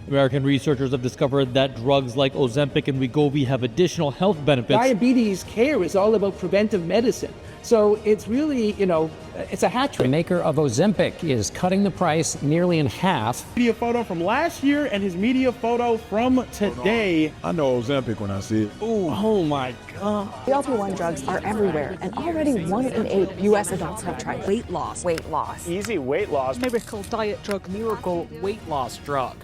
American researchers have discovered that drugs like Ozempic and Wegovy have additional health benefits. Diabetes care is all about preventive medicine. So it's really, it's a hat trick. The maker of Ozempic is cutting the price nearly in half. Media photo from last year and his media photo from today. I know Ozempic when I see it. Ooh, oh my God. GLP-1 drugs are everywhere, and already 1 in 8 U.S. adults have tried weight loss. Weight loss. Easy weight loss. Miracle diet drug, miracle weight loss drug.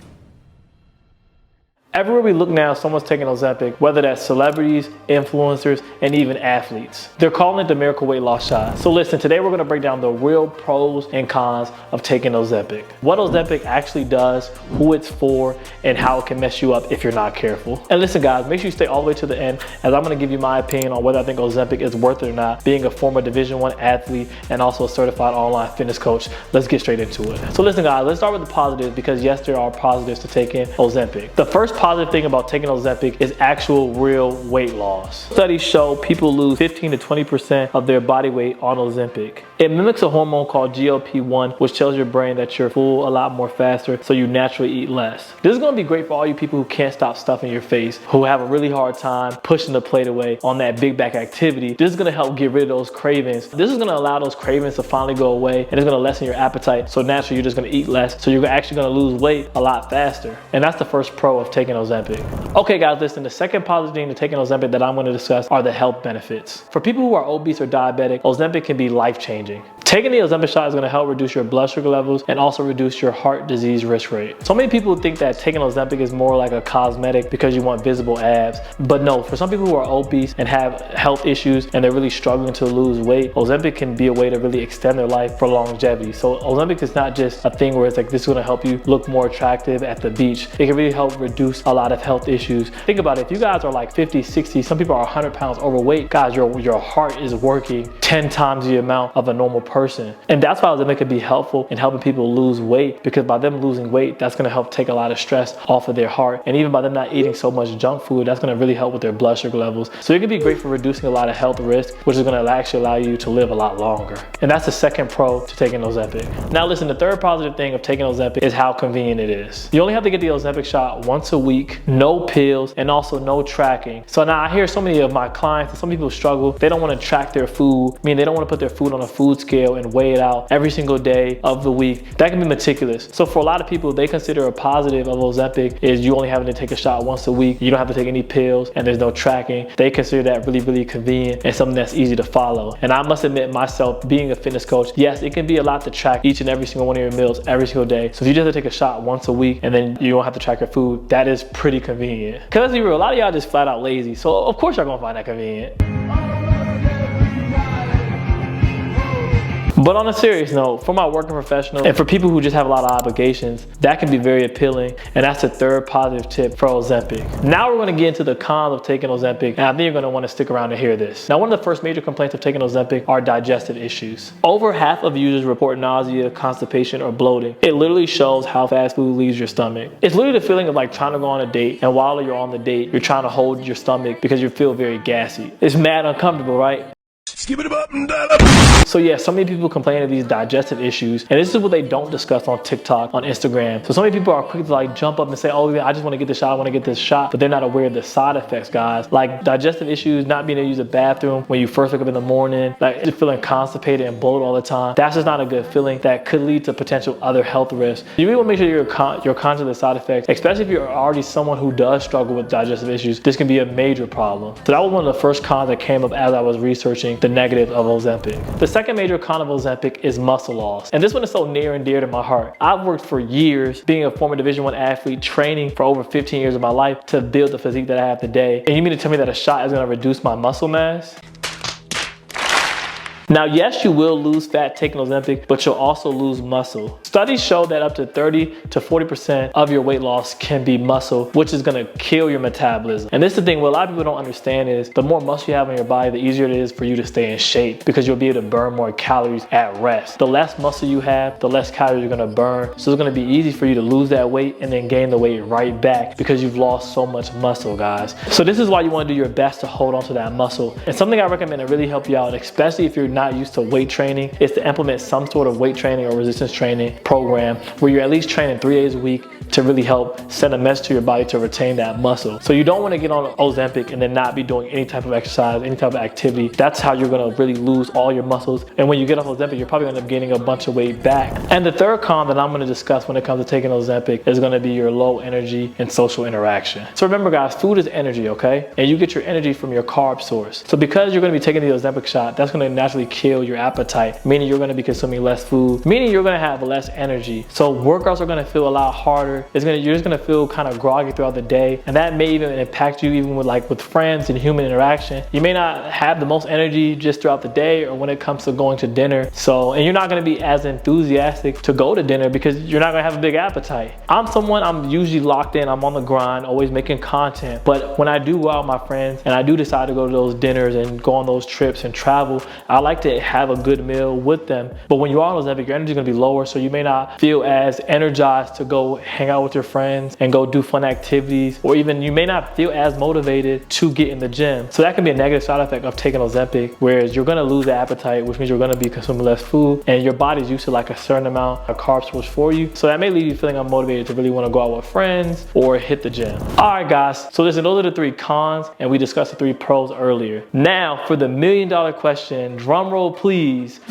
Everywhere we look now, someone's taking Ozempic, whether that's celebrities, influencers, and even athletes. They're calling it the miracle weight loss shot. So listen, today we're gonna break down the real pros and cons of taking Ozempic. What Ozempic actually does, who it's for, and how it can mess you up if you're not careful. And listen guys, make sure you stay all the way to the end, as I'm gonna give you my opinion on whether I think Ozempic is worth it or not, being a former Division I athlete and also a certified online fitness coach. Let's get straight into it. So listen guys, let's start with the positives, because yes, there are positives to taking Ozempic. The first positive thing about taking Ozempic is actual real weight loss. Studies show people lose 15 to 20% of their body weight on Ozempic. It mimics a hormone called GLP-1, which tells your brain that you're full a lot more faster, so you naturally eat less. This is gonna be great for all you people who can't stop stuffing your face, who have a really hard time pushing the plate away on that big back activity. This is gonna help get rid of those cravings. This is gonna allow those cravings to finally go away, and it's gonna lessen your appetite, so naturally you're just gonna eat less, so you're actually gonna lose weight a lot faster. And that's the first pro of taking Ozempic. Okay guys, listen, the second positive thing to taking Ozempic that I'm going to discuss are the health benefits. For people who are obese or diabetic, Ozempic can be life-changing. Taking the Ozempic shot is going to help reduce your blood sugar levels and also reduce your heart disease risk rate. So many people think that taking Ozempic is more like a cosmetic because you want visible abs. But no, for some people who are obese and have health issues and they're really struggling to lose weight, Ozempic can be a way to really extend their life for longevity. So Ozempic is not just a thing where it's like this is going to help you look more attractive at the beach. It can really help reduce a lot of health issues. Think about it, if you guys are like 50, 60, some people are 100 pounds overweight, guys, your heart is working 10 times the amount of a normal person. And that's why Ozempic could be helpful in helping people lose weight, because by them losing weight, that's gonna help take a lot of stress off of their heart. And even by them not eating so much junk food, that's gonna really help with their blood sugar levels. So it can be great for reducing a lot of health risk, which is gonna actually allow you to live a lot longer. And that's the second pro to taking Ozempic. Now listen, the third positive thing of taking Ozempic is how convenient it is. You only have to get the Ozempic shot once a week, no pills, and also no tracking. So now I hear so many of my clients and some people struggle. They don't want to track their food. I mean, they don't want to put their food on a food scale and weigh it out every single day of the week. That can be meticulous. So for a lot of people, they consider a positive of Ozempic is you only having to take a shot once a week. You don't have to take any pills and there's no tracking. They consider that really, really convenient and something that's easy to follow. And I must admit myself, being a fitness coach, yes, it can be a lot to track each and every single one of your meals every single day. So if you just have to take a shot once a week and then you don't have to track your food, that is pretty convenient. Because let's be real, a lot of y'all just flat out lazy. So of course y'all gonna find that convenient. But on a serious note, for my working professionals and for people who just have a lot of obligations, that can be very appealing, and that's the third positive tip for Ozempic. Now we're going to get into the cons of taking Ozempic, and I think you're going to want to stick around to hear this. Now, one of the first major complaints of taking Ozempic are digestive issues. Over half of users report nausea, constipation, or bloating. It literally shows how fast food leaves your stomach. It's literally the feeling of like trying to go on a date, and while you're on the date, you're trying to hold your stomach because you feel very gassy. It's mad uncomfortable, right? So yeah, so many people complain of these digestive issues, and this is what they don't discuss on TikTok, on Instagram. So many people are quick to like jump up and say, oh yeah, I just want to get the shot, I want to get this shot, but they're not aware of the side effects, guys. Like digestive issues, not being able to use a bathroom when you first wake up in the morning, like just feeling constipated and bloated all the time. That's just not a good feeling. That could lead to potential other health risks. You really want to make sure you're conscious of the side effects, especially if you're already someone who does struggle with digestive issues. This can be a major problem. So that was one of the first cons that came up as I was researching the negative of Ozempic. The second major con of Ozempic is muscle loss. And this one is so near and dear to my heart. I've worked for years being a former Division I athlete, training for over 15 years of my life to build the physique that I have today. And you mean to tell me that a shot is gonna reduce my muscle mass? Now, yes, you will lose fat taking Ozempic, but you'll also lose muscle. Studies show that up to 30 to 40% of your weight loss can be muscle, which is gonna kill your metabolism. And this is the thing, what a lot of people don't understand is the more muscle you have in your body, the easier it is for you to stay in shape because you'll be able to burn more calories at rest. The less muscle you have, the less calories you're gonna burn. So it's gonna be easy for you to lose that weight and then gain the weight right back because you've lost so much muscle, guys. So this is why you wanna do your best to hold on to that muscle. And something I recommend to really help you out, especially if you're not used to weight training, is to implement some sort of weight training or resistance training program where you're at least training 3 days a week to really help send a message to your body to retain that muscle. So you don't want to get on Ozempic and then not be doing any type of exercise, any type of activity. That's how you're going to really lose all your muscles. And when you get off Ozempic, you're probably going to end up gaining a bunch of weight back. And the third con that I'm going to discuss when it comes to taking Ozempic is going to be your low energy and social interaction. So remember guys, food is energy, okay? And you get your energy from your carb source. So because you're going to be taking the Ozempic shot, that's going to naturally kill your appetite, meaning you're going to be consuming less food, meaning you're going to have less energy. So workouts are going to feel a lot harder. You're just going to feel kind of groggy throughout the day, and that may even impact you even with friends and human interaction. You may not have the most energy just throughout the day or when it comes to going to dinner. So, and you're not going to be as enthusiastic to go to dinner because you're not going to have a big appetite. I'm usually locked in, I'm on the grind, always making content. But when I do go out with my friends and I do decide to go to those dinners and go on those trips and travel, I like to have a good meal with them. But when you are on Ozempic, your energy is going to be lower, so you may not feel as energized to go hang out with your friends and go do fun activities, or even you may not feel as motivated to get in the gym. So that can be a negative side effect of taking Ozempic, whereas you're going to lose the appetite, which means you're going to be consuming less food, and your body's used to like a certain amount of carb source for you. So that may leave you feeling unmotivated to really want to go out with friends or hit the gym. All right guys, so listen, those are the 3 cons, and we discussed the 3 pros earlier. Now for the $1 million question, drum roll please.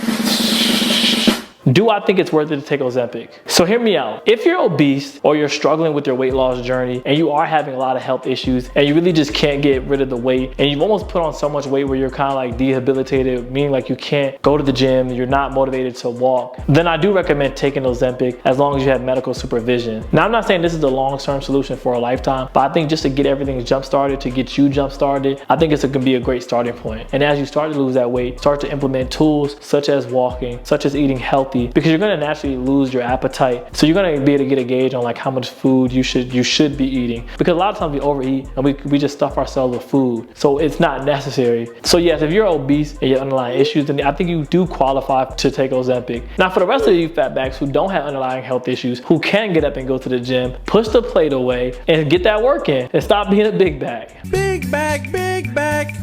Do I think it's worth it to take Ozempic? So hear me out. If you're obese or you're struggling with your weight loss journey and you are having a lot of health issues and you really just can't get rid of the weight and you've almost put on so much weight where you're kind of like debilitated, meaning like you can't go to the gym, you're not motivated to walk, then I do recommend taking Ozempic as long as you have medical supervision. Now I'm not saying this is the long-term solution for a lifetime, but I think just to get everything jump-started, to get you jump-started, I think it's going to be a great starting point. And as you start to lose that weight, start to implement tools such as walking, such as eating healthy, because you're going to naturally lose your appetite. So you're going to be able to get a gauge on like how much food you should be eating, because a lot of times we overeat and we just stuff ourselves with food, so it's not necessary. So yes, if you're obese and you have underlying issues, then I think you do qualify to take Ozempic. Now for the rest of you fatbacks who don't have underlying health issues, who can get up and go to the gym, push the plate away and get that work in and stop being a big bag. Big bag, big bag,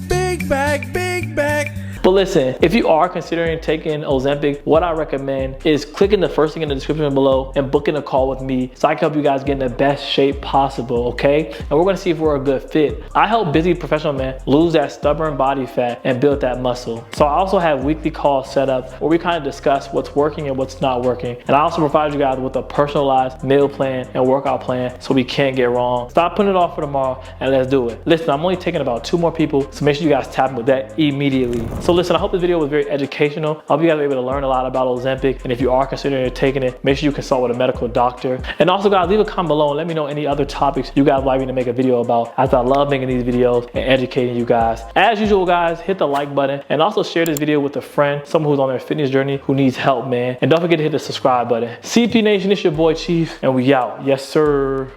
big bag, big bag. But listen, if you are considering taking Ozempic, what I recommend is clicking the first thing in the description below and booking a call with me so I can help you guys get in the best shape possible, okay? And we're gonna see if we're a good fit. I help busy professional men lose that stubborn body fat and build that muscle. So I also have weekly calls set up where we kind of discuss what's working and what's not working. And I also provide you guys with a personalized meal plan and workout plan so we can't get wrong. Stop putting it off for tomorrow and let's do it. Listen, I'm only taking about 2 more people, so make sure you guys tap in with that immediately. So listen, I hope this video was very educational. I hope you guys were able to learn a lot about Ozempic, and if you are considering taking it, make sure you consult with a medical doctor. And also guys, leave a comment below and let me know any other topics you guys would like me to make a video about, as I love making these videos and educating you guys. As usual guys, hit the like button and also share this video with a friend, someone who's on their fitness journey who needs help, man. And don't forget to hit the subscribe button. CP Nation, it's your boy Chief, and we out. Yes sir.